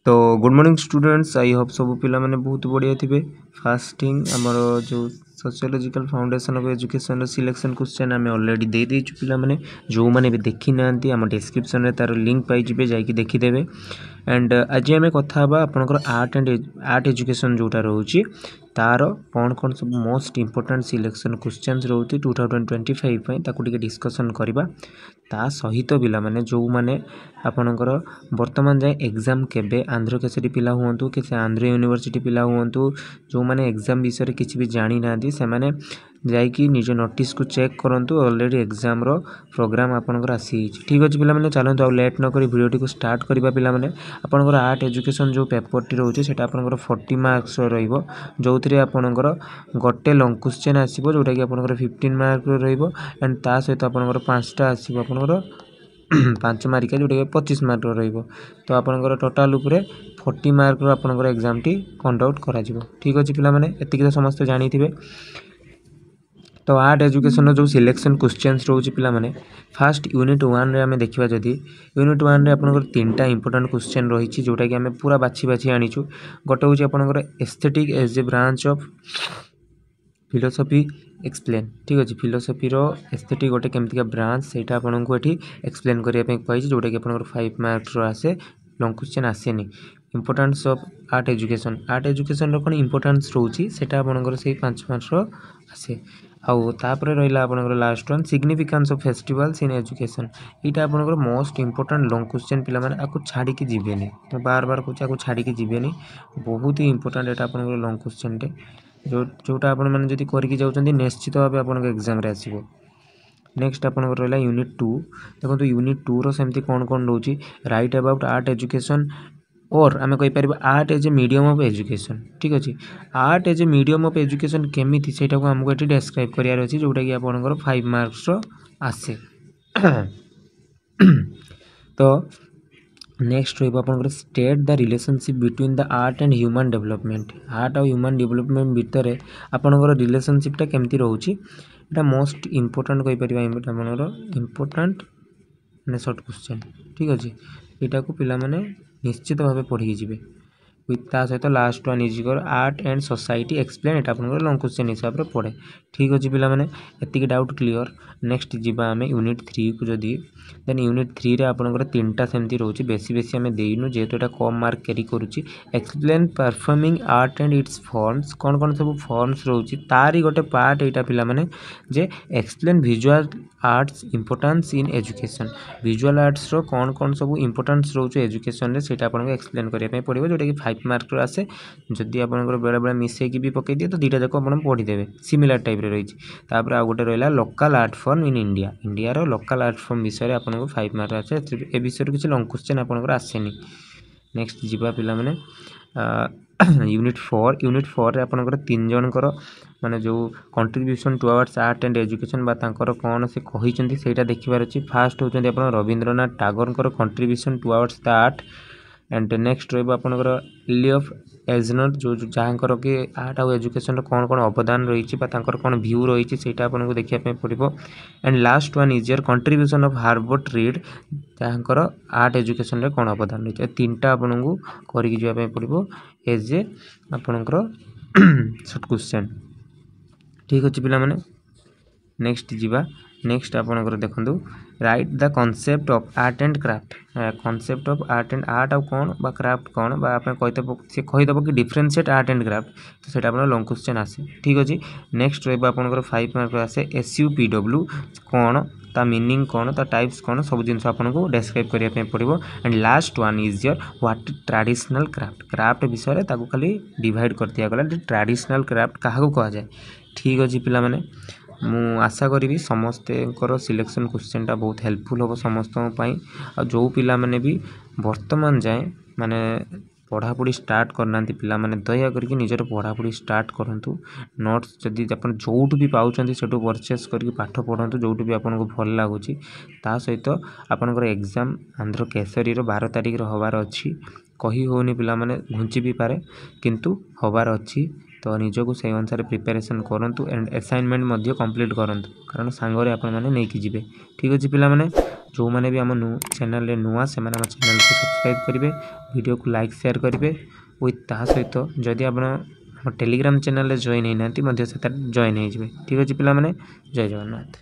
तो good morning students, I hope सब पिला माने बहुत बढ़िया थे। फास्टिंग आमर जो sociological foundation of education selection question आम ऑलरेडी दे देचु पिला माने जो माने भी देखी ना आम डिस्क्रिप्शन में तार लिंक पाई जिबे जाकि देखिदेवे। एंड आज आम कथा आपनकर आर्ट एजुकेशन जोटा रोची तार कौन कौन सब मोस्ट इंपोर्टेंट सिलेक्शन क्वेश्चंस रोती 2025 पई ताकू टिके डिस्कशन करबा। ता सहित पिला माने जो माने आपनकर वर्तमान जाए एग्जाम केबे आंध्र केसरी पिला हुंतु कि से आंध्र यूनिवर्सिटी पिला हुंतु जो माने एग्जाम विषय रे किछि भी जानि नादी से माने जाइकी निज नोटिस को चेक करंतु। ऑलरेडी एग्जाम रो प्रोग्राम आपनकर आसी ठीक अछि पिला माने चलंतु आ लेट न करी वीडियो को स्टार्ट करबा। पिला माने आपनकर आर्ट एजुकेशन जो पेपर टी रहउछि सेटा आपनकर 40 मार्क्स रहइबो जोथिरे आपनकर गोटे लॉन्ग क्वेश्चन आसीबो जोटा कि आपनकर 15 मार्क रहइबो एंड ता सहित आपनकर 5टा आसीबो आपनकर 5 मार्क जोटा कि 25 मार्क रहइबो। तो आपनकर टोटल ऊपर 40 मार्क रो आपनकर एग्जाम टी कंडक्ट करा जिवो ठीक अछि पिला माने एतिक तो समस्त जानि थिबे। तो आर्ट एजुकेशन जो सिलेक्शन क्वेश्चंस रोज पिला माने फास्ट यूनिट 1 रे हमें देखिबा जदी यूनिट 1 रे आपनकर तीनटा इंपोर्टेंट क्वेश्चन रहिछि जोटा कि हमें पूरा बाछि बाछि आनिछु। गोटे होछि आपनकर aesthetic as a branch of philosophy explain ठीक अछि। फिलोसफी रो एस्थेटिक गोटे केमतिका ब्रांच सेटा आपनको एठी एक्सप्लेन करिया पे कहै जोटा कि आपनकर 5 मार्क्स रो आसे लॉन्ग क्वेश्चन आसेनी। इंपोर्टेंस ऑफ आर्ट एजुकेशन रो कोन इंपोर्टेंस रोची सेटा आपनकर से 5 मार्क्स रो आसे। आउ तापरे रहिला आपनकर last one significance of festivals in education इटा आपनकर मोस्ट इंपोर्टेंट लॉन्ग क्वेश्चन पिला माने आकु छाडी के जिवेनी तो बार बार कुछ आकु छाडी के जिवेनी बहुत ही इंपोर्टेंट एटा आपनकर लॉन्ग क्वेश्चन टे जोटा आपण माने जदी करिकि जाउचंदी निश्चित भाबे आपनकर एग्जाम रे आसीबो। नेक्स्ट आपनकर रहला यूनिट 2 देखो तो यूनिट 2 रो सेमती कोन कोन रहउची राइट अबाउट आर्ट एजुकेशन और आमे कहि परिबा art as a medium of education ठीक अछि। Art as a medium of education केमिति सेटा को हमको एठी डिस्क्राइब करियार अछि जोटा कि आपनकर 5 मार्क्स रो आसे। तो नेक्स्ट रहइबो आपनकर state the relationship between the art and human development art और ह्यूमन डेवलपमेंट भितर आपनकर रिलेशनशिप ता केमति रहउची एटा मोस्ट इंपोर्टेंट कहि परिबा आपनकर इंपोर्टेंट ने शॉर्ट क्वेश्चन ठीक अछि। एटा को पिला माने निश्चित भाबे पढि जिवे विथ ता सहित last one is your art and society explain एटा आपनकर लॉन्ग क्वेश्चन हिसाब रे पड़े ठीक अछि पिला माने एतिक डाउट क्लियर। नेक्स्ट जिबा हमें यूनिट 3 को जदी देन यूनिट 3 रे आपनकर तीनटा सेमती रहउची बेसी बेसी हमें देइनु जेतो एटा कम मार्क कैरी करूची। Explain performing art and its forms कोन कोन सब फॉर्म्स रहउची तारी गोटे पार्ट एटा पिला माने जे explain visual arts importance in education visual arts रो कोन कोन सब इंपोर्टेंस रहउची एजुकेशन रे सेटा आपनको एक्सप्लेन करिया पे पड़िबो जोटा कि 5 मार्क रो आसे। जदी आपनकर बेला बेला मिसे की भी पकै दिए तो दुटा जाको आपण पढि देबे सिमिलर टाइप रे रहिछि। तापर आ गोटे रहला local art form in India India रो लोकल आर्ट फॉर्म विषय रे आपनको 5 मार्क आसे ए विषय रे किछ लॉन्ग क्वेश्चन आपनकर आसेनी। नेक्स्ट जिबा पिला माने यूनिट 4 रे आपनकर तीन जनकर माने जो contribution towards art and education बा तांकर कोन से कहिचंती सेटा देखिबार अछि। फास्ट होचंती आपन Rabindranath Tagore contribution towards the art and next रहइबो आपनकर इली ऑफ एजनर जो जहाँकर कि आर्ट और एजुकेशन कौन कौन अवदान रही तांकर कौन व्यू रही सेटा आपको देखा पड़ो। And last one is your contribution of Herbert Read जहाँकर आर्ट एजुकेशन कौन अवदान रही तीनटा आपको करके जावाई पड़ो एज ए आपणकर शॉर्ट क्वेश्चन ठीक अच्छे पिला माने। नेक्स्ट जीवा नेक्स्ट आपणकर देखंतु right the concept of art and craft concept of art and art और कौन बा क्राफ्ट कौन बा आपन कहिदबो कि डिफरेंशिएट आर्ट एंड क्राफ्ट तो सेटा आपन लॉन्ग क्वेश्चन आसे ठीक अछि। नेक्स्ट रहबो आपनकर 5 मार्क आसे SUPW कौन ता मीनिंग कौन ता टाइप्स कौन सब जिनस आपनको डिस्क्राइब करिया पे पड़िबो। And last one is your what traditional craft craft विषय रे ताको खाली डिवाइड कर दिया गला ट्रेडिशनल क्राफ्ट काहा को कहा जाय ठीक अछि पिला माने। मु आशा करी समस्ते सिलेक्शन क्वेश्चन टा बहुत हेल्पफुल हम समस्त आ जो पिला माने भी वर्तमान जाए माने पढ़ापढ़ी स्टार्ट करना पिला माने दया करके निजर पढ़ापढ़ी स्टार्ट करंतु। नोट्स जदि अपन जोटू भी पाउचंती सेटू परचेस करके पाठ पढ़ंतु जोटू भी आपनको भल लागुची। ता सहित आपनकर एग्जाम आंध्र केसरी रो 12 तारिख रो हवार अछि कही होनी पिला माने घुंची भी पारे किंतु हवार अछि तो निजको से अनुसार प्रिपेरेसन करूँ एंड असाइनमेंट कंप्लीट करूँ कारण सांगरे आपने जी। ठीक अच्छे पिला जो मैंने भी आम चैनल नुआ से चैनल को सब्सक्राइब करेंगे वीडियो को लाइक शेयर करेंगे विथ ता सहित जदि आप टेलीग्राम चैनल जॉइन होना जॉइन हो। ठीक अच्छे पिला जय जगन्नाथ।